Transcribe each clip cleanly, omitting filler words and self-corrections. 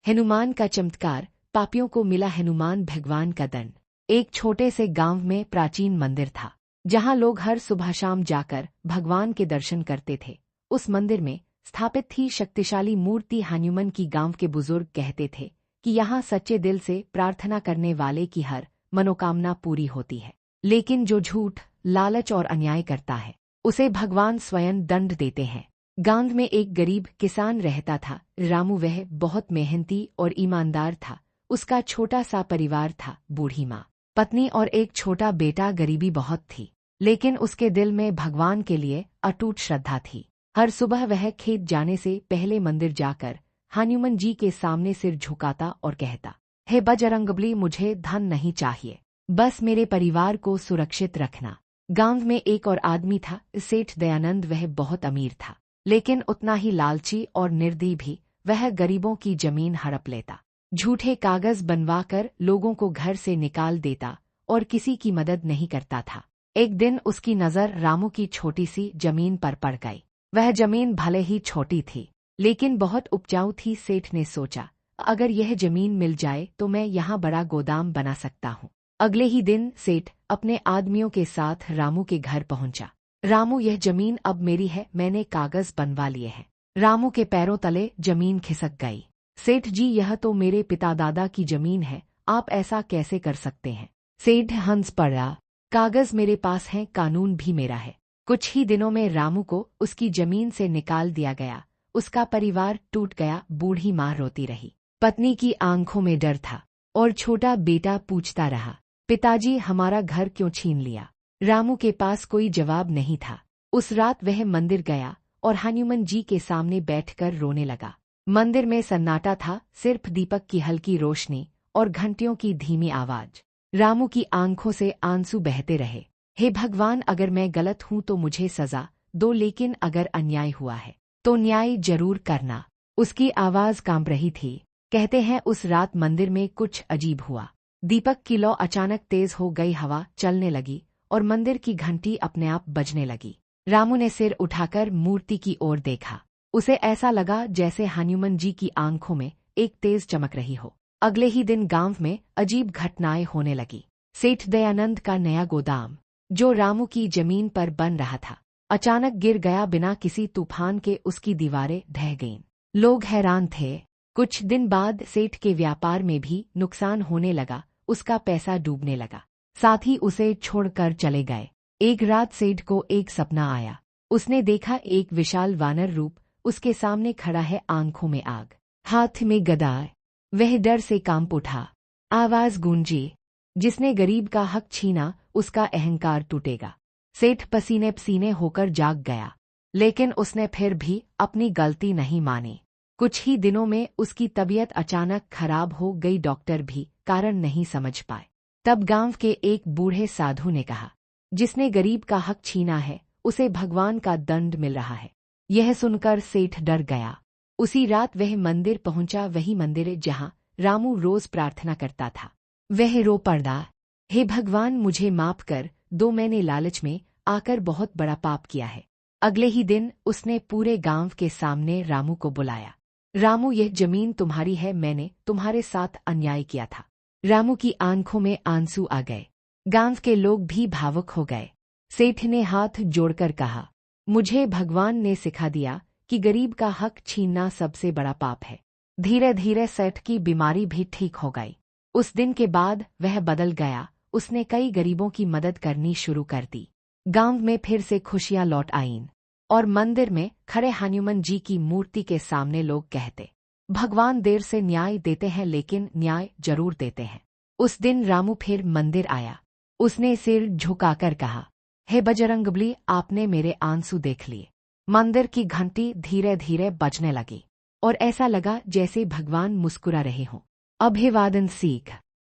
हनुमान का चमत्कार, पापियों को मिला हनुमान भगवान का दंड। एक छोटे से गांव में प्राचीन मंदिर था, जहां लोग हर सुबह शाम जाकर भगवान के दर्शन करते थे। उस मंदिर में स्थापित थी शक्तिशाली मूर्ति हनुमान की। गांव के बुजुर्ग कहते थे कि यहाँ सच्चे दिल से प्रार्थना करने वाले की हर मनोकामना पूरी होती है। लेकिन जो झूठ, लालच और अन्याय करता है, उसे भगवान स्वयं दंड देते हैं। गांव में एक गरीब किसान रहता था, रामू। वह बहुत मेहनती और ईमानदार था। उसका छोटा सा परिवार था, बूढ़ी माँ, पत्नी और एक छोटा बेटा। गरीबी बहुत थी, लेकिन उसके दिल में भगवान के लिए अटूट श्रद्धा थी। हर सुबह वह खेत जाने से पहले मंदिर जाकर हनुमान जी के सामने सिर झुकाता और कहता, हे बजरंगबली, मुझे धन नहीं चाहिए, बस मेरे परिवार को सुरक्षित रखना। गांव में एक और आदमी था, सेठ दयानंद। वह बहुत अमीर था, लेकिन उतना ही लालची और निर्दयी भी। वह गरीबों की जमीन हड़प लेता, झूठे कागज बनवाकर लोगों को घर से निकाल देता और किसी की मदद नहीं करता था। एक दिन उसकी नज़र रामू की छोटी सी जमीन पर पड़ गई। वह जमीन भले ही छोटी थी, लेकिन बहुत उपजाऊ थी। सेठ ने सोचा, अगर यह जमीन मिल जाए तो मैं यहाँ बड़ा गोदाम बना सकता हूँ। अगले ही दिन सेठ अपने आदमियों के साथ रामू के घर पहुंचा। रामू, यह जमीन अब मेरी है, मैंने कागज बनवा लिए हैं। रामू के पैरों तले जमीन खिसक गई। सेठ जी, यह तो मेरे पिता दादा की जमीन है, आप ऐसा कैसे कर सकते हैं? सेठ हंस पड़ा, कागज मेरे पास हैं, कानून भी मेरा है। कुछ ही दिनों में रामू को उसकी जमीन से निकाल दिया गया। उसका परिवार टूट गया। बूढ़ी माँ रोती रही, पत्नी की आंखों में डर था और छोटा बेटा पूछता रहा, पिताजी, हमारा घर क्यों छीन लिया? रामू के पास कोई जवाब नहीं था। उस रात वह मंदिर गया और हनुमान जी के सामने बैठकर रोने लगा। मंदिर में सन्नाटा था, सिर्फ दीपक की हल्की रोशनी और घंटियों की धीमी आवाज। रामू की आंखों से आंसू बहते रहे। हे भगवान, अगर मैं गलत हूं तो मुझे सजा दो, लेकिन अगर अन्याय हुआ है तो न्याय जरूर करना। उसकी आवाज कांप रही थी। कहते हैं उस रात मंदिर में कुछ अजीब हुआ। दीपक की लौ अचानक तेज हो गई, हवा चलने लगी और मंदिर की घंटी अपने आप बजने लगी। रामू ने सिर उठाकर मूर्ति की ओर देखा। उसे ऐसा लगा जैसे हनुमान जी की आंखों में एक तेज चमक रही हो। अगले ही दिन गांव में अजीब घटनाएं होने लगी। सेठ दयानंद का नया गोदाम, जो रामू की जमीन पर बन रहा था, अचानक गिर गया। बिना किसी तूफान के उसकी दीवारें ढह गईं। लोग हैरान थे। कुछ दिन बाद सेठ के व्यापार में भी नुकसान होने लगा। उसका पैसा डूबने लगा, साथ ही उसे छोड़कर चले गए। एक रात सेठ को एक सपना आया। उसने देखा एक विशाल वानर रूप उसके सामने खड़ा है, आंखों में आग, हाथ में गदा। वह डर से कांप उठा। आवाज गूंजी, जिसने गरीब का हक छीना उसका अहंकार टूटेगा। सेठ पसीने पसीने होकर जाग गया, लेकिन उसने फिर भी अपनी गलती नहीं मानी। कुछ ही दिनों में उसकी तबीयत अचानक खराब हो गई। डॉक्टर भी कारण नहीं समझ पाए। तब गांव के एक बूढ़े साधु ने कहा, जिसने गरीब का हक छीना है उसे भगवान का दंड मिल रहा है। यह सुनकर सेठ डर गया। उसी रात वह मंदिर पहुंचा, वही मंदिर जहां रामू रोज प्रार्थना करता था। वह रो पड़ा, हे भगवान, मुझे माफ कर दो, मैंने लालच में आकर बहुत बड़ा पाप किया है। अगले ही दिन उसने पूरे गांव के सामने रामू को बुलाया। रामू, यह जमीन तुम्हारी है, मैंने तुम्हारे साथ अन्याय किया था। रामू की आंखों में आंसू आ गए। गांव के लोग भी भावुक हो गए। सेठ ने हाथ जोड़कर कहा, मुझे भगवान ने सिखा दिया कि गरीब का हक छीनना सबसे बड़ा पाप है। धीरे धीरे सेठ की बीमारी भी ठीक हो गई। उस दिन के बाद वह बदल गया। उसने कई गरीबों की मदद करनी शुरू कर दी। गांव में फिर से खुशियां लौट आईं और मंदिर में खड़े हनुमान जी की मूर्ति के सामने लोग कहते, भगवान देर से न्याय देते हैं, लेकिन न्याय जरूर देते हैं। उस दिन रामू फिर मंदिर आया। उसने सिर झुकाकर कहा, हे बजरंगबली, आपने मेरे आंसू देख लिए। मंदिर की घंटी धीरे धीरे बजने लगी और ऐसा लगा जैसे भगवान मुस्कुरा रहे हों। अभिवादन सीख,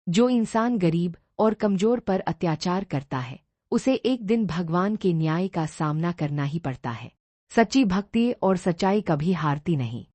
जो इंसान गरीब और कमजोर पर अत्याचार करता है उसे एक दिन भगवान के न्याय का सामना करना ही पड़ता है। सच्ची भक्ति और सच्चाई कभी हारती नहीं।